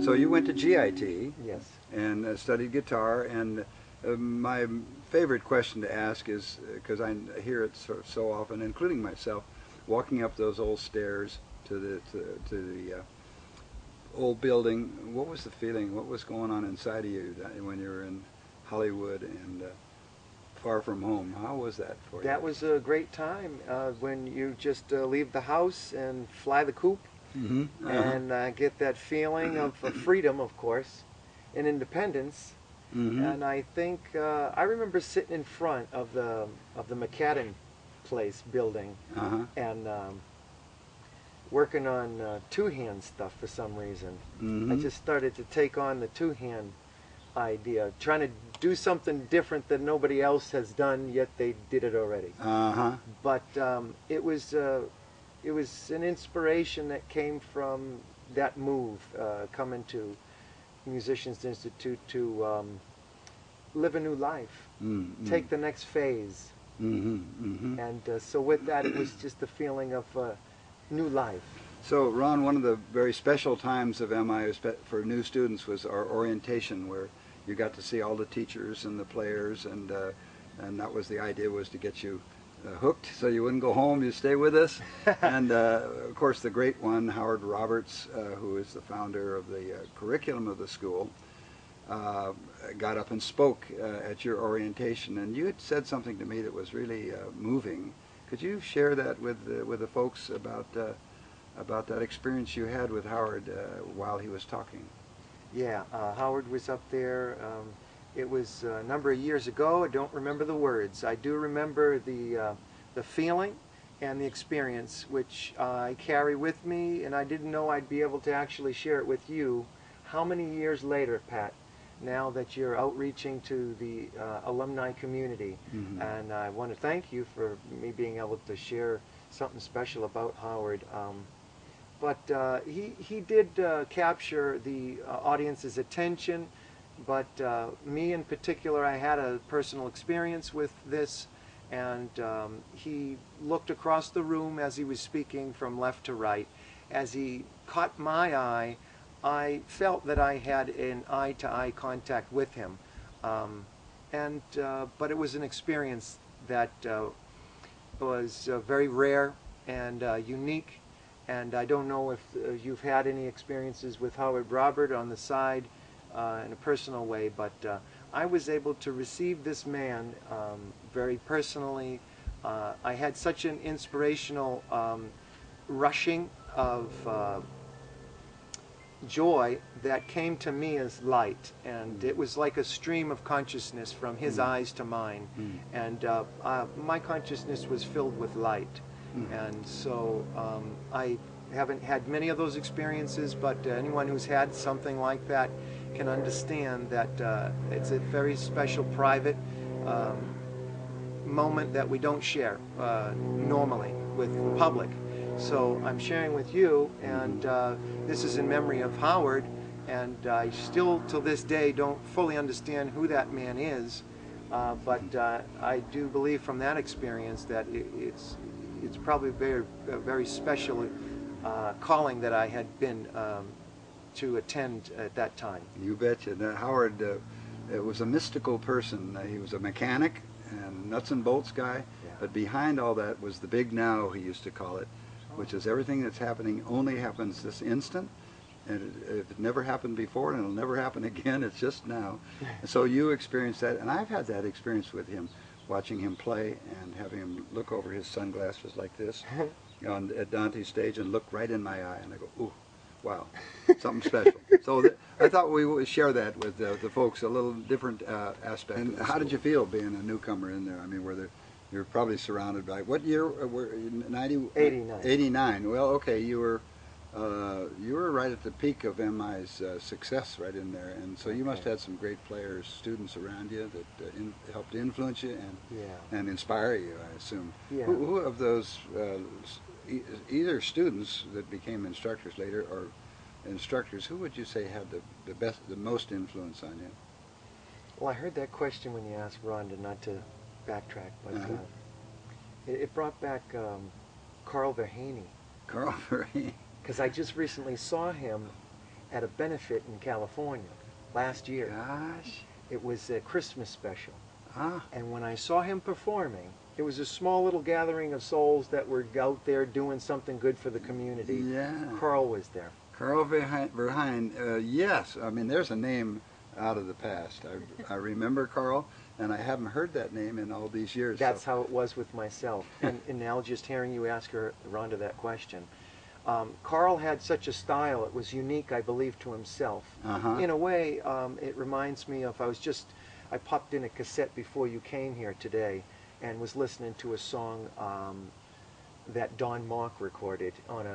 So you went to GIT. Yes. And studied guitar. And my favorite question to ask is, because I hear it so often, including myself, walking up those old stairs to the old building. What was the feeling? What was going on inside of you when you were in Hollywood and far from home? How was that for you? That was a great time when you just leave the house and fly the coop. Mm-hmm. And get that feeling of freedom, of course, and independence. Mm-hmm. And I think I remember sitting in front of the McCadden Place building and working on two-hand stuff for some reason. Mm-hmm. I just started to take on the two-hand idea, trying to do something different that nobody else has done, yet they did it already. But it was an inspiration that came from that move, coming to Musicians Institute to live a new life, take the next phase. And so with that, it was just the feeling of new life. So, Ron, one of the very special times of MI for new students was our orientation, where you got to see all the teachers and the players, and that was the idea, was to get you hooked so you wouldn't go home, you stay with us. And of course the great one, Howard Roberts, who is the founder of the curriculum of the school, got up and spoke at your orientation, and you had said something to me that was really moving. Could you share that with the folks about that experience you had with Howard while he was talking? Yeah, Howard was up there. It was a number of years ago. I don't remember the words. I do remember the feeling and the experience, which I carry with me, and I didn't know I'd be able to actually share it with you. How many years later, Pat, now that you're outreaching to the alumni community? And I want to thank you for me being able to share something special about Howard. But he did capture the audience's attention. But me in particular, I had a personal experience with this, and he looked across the room as he was speaking from left to right. As he caught my eye, I felt that I had an eye-to-eye contact with him. But it was an experience that was very rare and unique. And I don't know if you've had any experiences with Howard Robert on the side in a personal way, but I was able to receive this man very personally. I had such an inspirational rushing of joy that came to me as light, and it was like a stream of consciousness from his eyes to mine, and my consciousness was filled with light. And so I haven't had many of those experiences, but anyone who's had something like that can understand that it's a very special, private moment that we don't share normally with the public. So I'm sharing with you, and this is in memory of Howard, and I still, till this day, don't fully understand who that man is, but I do believe from that experience that it's probably a very special calling that I had been to attend at that time. You betcha. Now, Howard was a mystical person. He was a mechanic and nuts and bolts guy, but behind all that was the big now, he used to call it, which is everything that's happening only happens this instant, and it never happened before, and it'll never happen again. It's just now. And so you experienced that, and I've had that experience with him, watching him play and having him look over his sunglasses like this at Dante's stage and look right in my eye, and I go, ooh, wow, something special. So I thought we would share that with the folks, a little different aspect. And how did you feel being a newcomer in there? I mean, you're probably surrounded by, what year were you, 89. 89. Well, okay, you were right at the peak of MI's success right in there, and so you must have had some great players, students around you that helped influence you and inspire you, I assume. Yeah. Who of those, either students that became instructors later or instructors, who would you say had the most influence on you? Well, I heard that question when you asked Rhonda, not to backtrack, but it brought back Carl Verhaney. Carl Verhaney. Because I just recently saw him, at a benefit in California last year. Gosh. It was a Christmas special. Ah. And when I saw him performing, it was a small little gathering of souls that were out there doing something good for the community. Yeah. Carl was there. Carl Verheyen, yes. I mean, there's a name out of the past. I remember Carl, and I haven't heard that name in all these years. That's how it was with myself. And now just hearing you ask her, Rhonda, that question. Carl had such a style, it was unique, I believe, to himself. In a way, it reminds me of, I popped in a cassette before you came here today and was listening to a song that Don Mock recorded on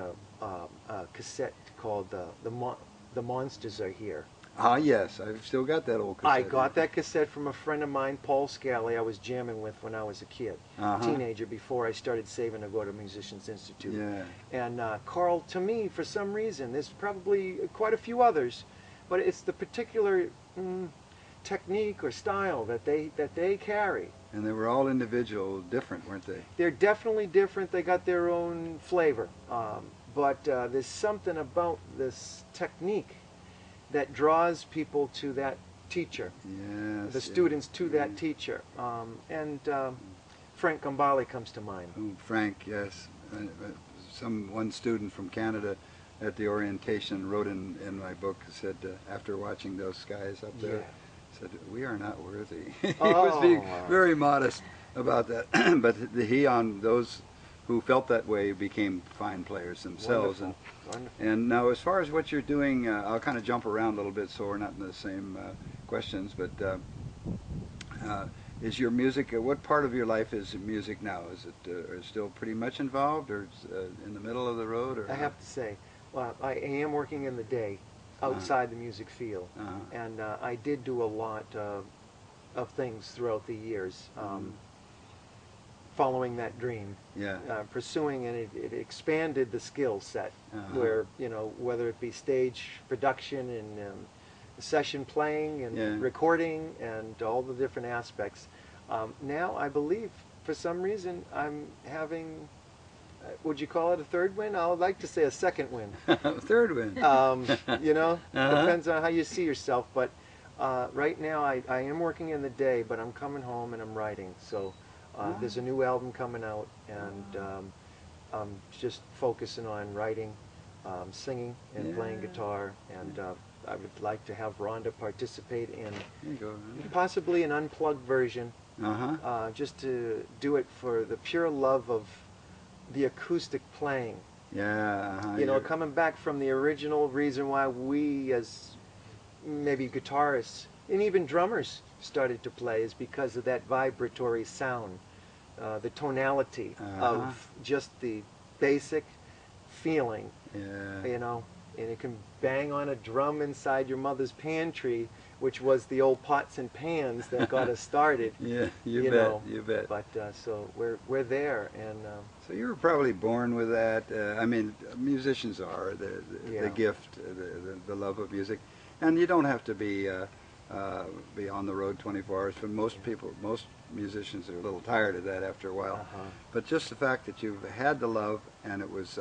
a cassette called The Monsters Are Here. Ah, yes. I've still got that old cassette. I got that cassette from a friend of mine, Paul Scally, I was jamming with when I was a kid, teenager, before I started saving to go to Musicians Institute. Yeah. And Carl, to me, for some reason, there's probably quite a few others, but it's the particular technique or style that they carry. And they were all individual, different, weren't they? They're definitely different. They got their own flavor. But there's something about this technique that draws people to that teacher, the students to that teacher. Frank Gambale comes to mind. Oh, Frank, yes. One student from Canada at the orientation wrote in my book, said, after watching those guys up there, said, "We are not worthy." He was being very modest about that. But he, on those who felt that way, became fine players themselves. And now, as far as what you're doing, I'll kind of jump around a little bit so we're not in the same questions, but is your music, what part of your life is music now? Is it still pretty much involved, or in the middle of the road? Or I have to say, well, I am working in the day outside the music field, and I did do a lot of things throughout the years. Following that dream, pursuing, and it expanded the skill set, where, you know, whether it be stage production and session playing and recording and all the different aspects. Now I believe, for some reason, I'm having, would you call it a third win? I would like to say a second win. Third win. You know, depends on how you see yourself, but right now I am working in the day, but I'm coming home and I'm writing, so there's a new album coming out, and I'm just focusing on writing, singing, and playing guitar, and I would like to have Rhonda participate in possibly an unplugged version, just to do it for the pure love of the acoustic playing. You know, coming back from the original reason why we, as maybe guitarists and even drummers, started to play is because of that vibratory sound, the tonality of just the basic feeling, you know, and it can bang on a drum inside your mother's pantry, which was the old pots and pans that got us started. You bet. But so we're there, and so you were probably born with that. I mean, musicians are the gift, the love of music, and you don't have to be on the road 24 hours. For most people, most musicians are a little tired of that after a while. But just the fact that you've had the love, and it was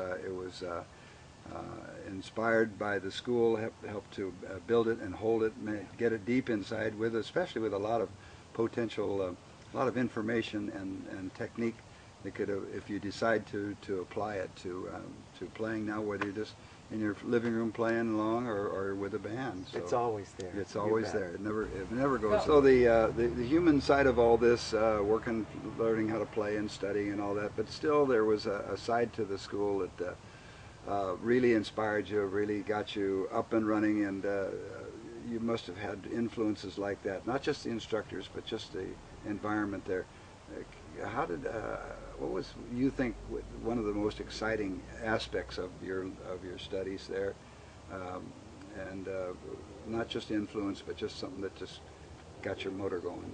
inspired by the school, helped to build it and hold it, get it deep inside, especially with a lot of potential, a lot of information and technique that could, if you decide to apply it to playing now, whether you're just in your living room playing along or with a band. So it's always there. It's always there. It never goes. So the human side of all this, working, learning how to play and studying and all that, but still there was a side to the school that really inspired you, really got you up and running, and you must have had influences like that. Not just the instructors, but just the environment there. How did what was, you think, one of the most exciting aspects of your studies there, and not just influence, but just something that just got your motor going?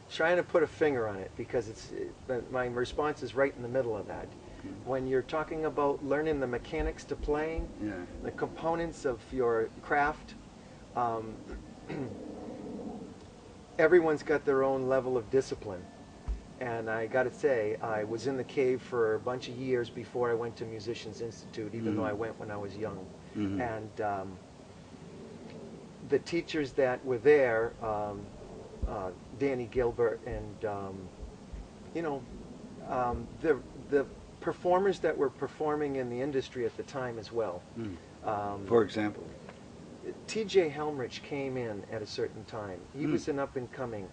Trying to put a finger on it, because my response is right in the middle of that. When you're talking about learning the mechanics to playing, the components of your craft, everyone's got their own level of discipline. And I got to say, I was in the cave for a bunch of years before I went to Musicians Institute, even though I went when I was young. And the teachers that were there, Danny Gilbert, and the performers that were performing in the industry at the time as well. For example? T.J. Helmrich came in at a certain time. He was an up-and-coming.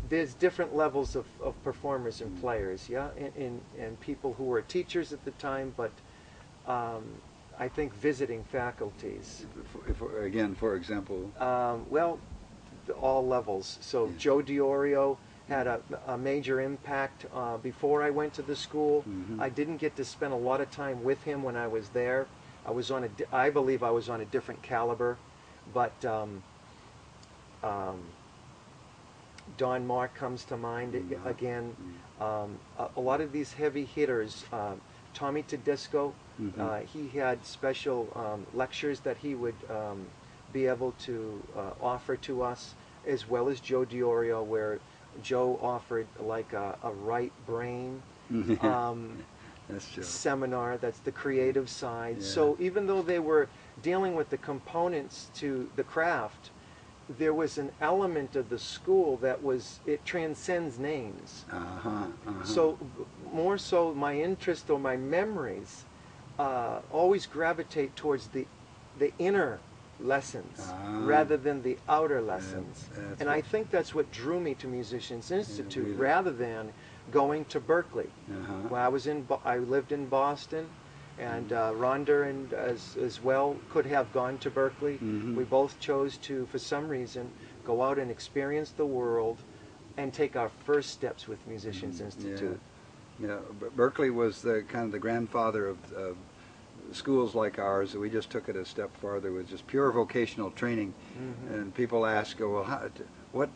There's different levels of performers and players, yeah, and people who were teachers at the time, but I think visiting faculties. Again, for example? Well, all levels. So Joe Diorio had a major impact before I went to the school. I didn't get to spend a lot of time with him when I was there. I believe I was on a different caliber, but Don Mark comes to mind again. A lot of these heavy hitters, Tommy Tedesco, he had special lectures that he would be able to offer to us, as well as Joe Diorio, where Joe offered like a right brain seminar. That's the creative side. Yeah. So even though they were dealing with the components to the craft, there was an element of the school that it transcends names. So more so my interest or my memories always gravitate towards the inner lessons rather than the outer lessons. And I think that's what drew me to Musicians Institute rather than going to Berkeley. When I lived in Boston, and Rhonda and as well could have gone to Berkeley. We both chose to, for some reason, go out and experience the world and take our first steps with Musicians Institute. Yeah, Berkeley was the kind of the grandfather of schools like ours. We just took it a step farther with just pure vocational training. And people ask, well, what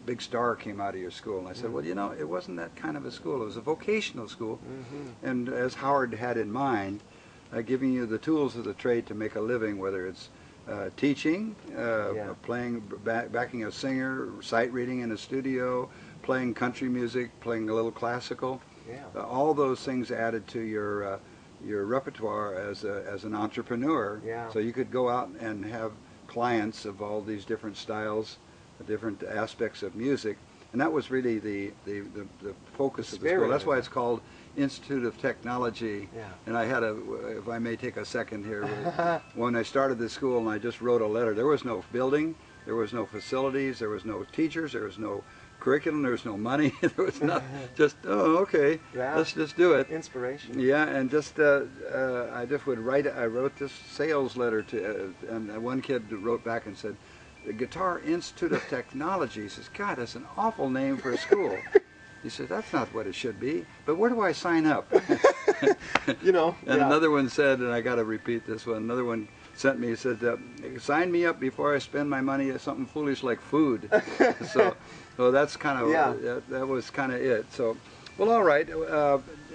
big star came out of your school? And I said, well, you know, it wasn't that kind of a school. It was a vocational school. And as Howard had in mind, giving you the tools of the trade to make a living, whether it's teaching, playing, backing a singer, sight reading in a studio, playing country music, playing a little classical. All those things added to your repertoire as an entrepreneur. So you could go out and have clients of all these different styles, different aspects of music, and that was really the focus of the school. That's why it's called Institute of Technology. And I had if I may take a second here, when I started the school and I just wrote a letter, there was no building, there was no facilities, there was no teachers, there was no curriculum, there was no money, there was not, just, oh, okay, let's just do it. Inspiration. Yeah, and just, I just would write, I wrote this sales letter to, and one kid wrote back and said, the Guitar Institute of Technology. He says, God, that's an awful name for a school. He said, that's not what it should be, but where do I sign up? You know. And another one said, and I got to repeat this one, another one sent me, he said, sign me up before I spend my money on something foolish like food. So that's kind of, that was kind of it. So, well, all right,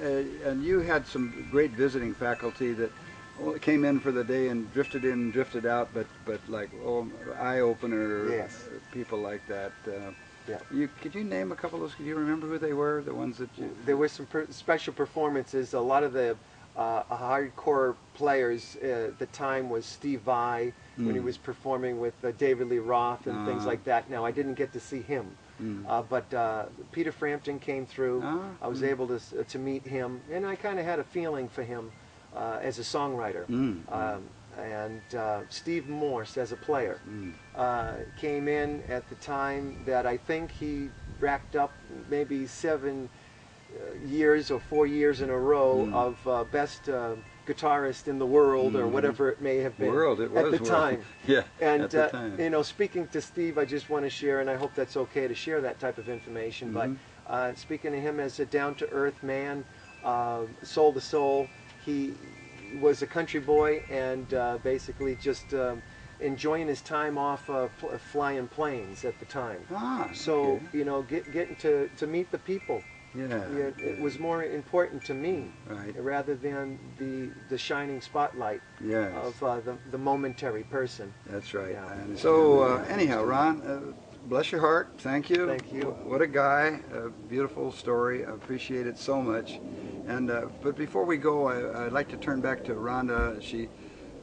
and you had some great visiting faculty that came in for the day and drifted in, drifted out, but like, eye-opener, people like that. Could you name a couple of those? Could you remember who they were, the ones that you... There were some special performances. A lot of the hardcore players at the time was Steve Vai, when he was performing with David Lee Roth and things like that. Now, I didn't get to see him, but Peter Frampton came through. I was able to meet him, and I kind of had a feeling for him as a songwriter. And Steve Morse as a player came in at the time that I think he racked up maybe 7 years or 4 years in a row of best guitarist in the world, or whatever it may have been at the time. And at the time. You know, speaking to Steve, I just want to share, and I hope that's okay to share that type of information, but speaking to him as a down-to-earth man, soul to soul, he was a country boy and basically just enjoying his time off flying planes at the time. So, you know, getting to meet the people. It was more important to me, rather than the shining spotlight of the momentary person. That's right. And so anyhow, Ron, bless your heart. Thank you. Thank you. What a guy. A beautiful story. I appreciate it so much. And but before we go, I'd like to turn back to Rhonda. She,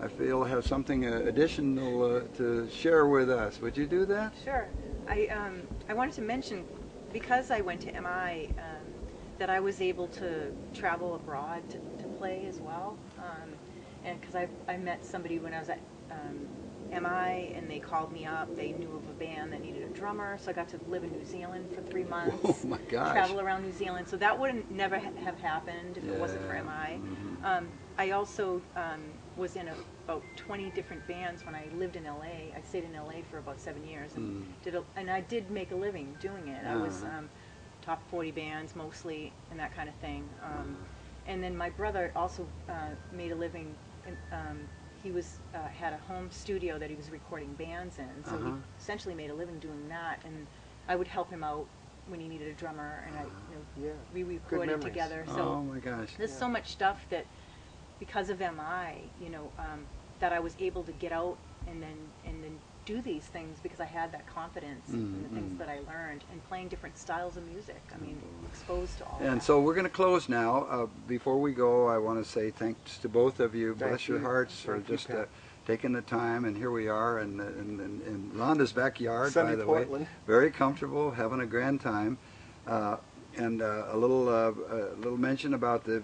I feel, has something additional to share with us. Would you do that? Sure. I wanted to mention, because I went to MI, that I was able to travel abroad to play as well. And because I met somebody when I was at MI, and they called me up. They knew of a band that needed a drummer, so I got to live in New Zealand for 3 months. Oh my gosh! Travel around New Zealand, so that wouldn't never have happened if it wasn't for MI. Mm-hmm. I also was in about 20 different bands when I lived in LA. I stayed in LA for about 7 years, and and I did make a living doing it. I was top 40 bands mostly, and that kind of thing. And then my brother also made a living. He had a home studio that he was recording bands in, so he essentially made a living doing that. And I would help him out when he needed a drummer, and we recorded together. So oh my gosh! There's so much stuff that, because of MI, that I was able to get out and then do these things because I had that confidence in the things that I learned, and playing different styles of music. I mean, exposed to all. And that. so we're going to close now. Before we go, I want to say thanks to both of you. Bless your hearts for just taking the time. And here we are in Rhonda's backyard, by the way. Very comfortable, having a grand time. And a little mention about the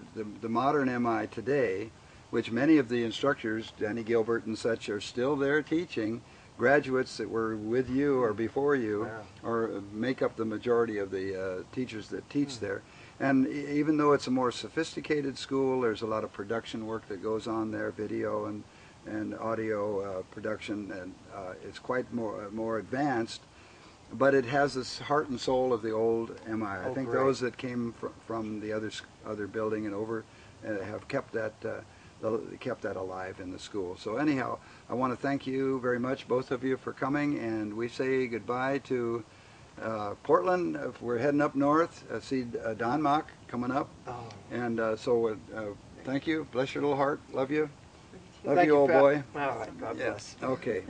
modern MI today, which many of the instructors, Danny Gilbert and such, are still there teaching. Graduates that were with you or before you, or make up the majority of the teachers that teach there. And even though it's a more sophisticated school, there's a lot of production work that goes on there, video and audio production, and it's quite more advanced. But it has this heart and soul of the old MI. I think those that came from the other building and over have kept that alive in the school. So anyhow, I want to thank you very much, both of you, for coming, and we say goodbye to Portland. We're heading up north. See Don Mock coming up, and so thank you. Bless your little heart. Love you. Love you, old boy. All right. God bless. Okay.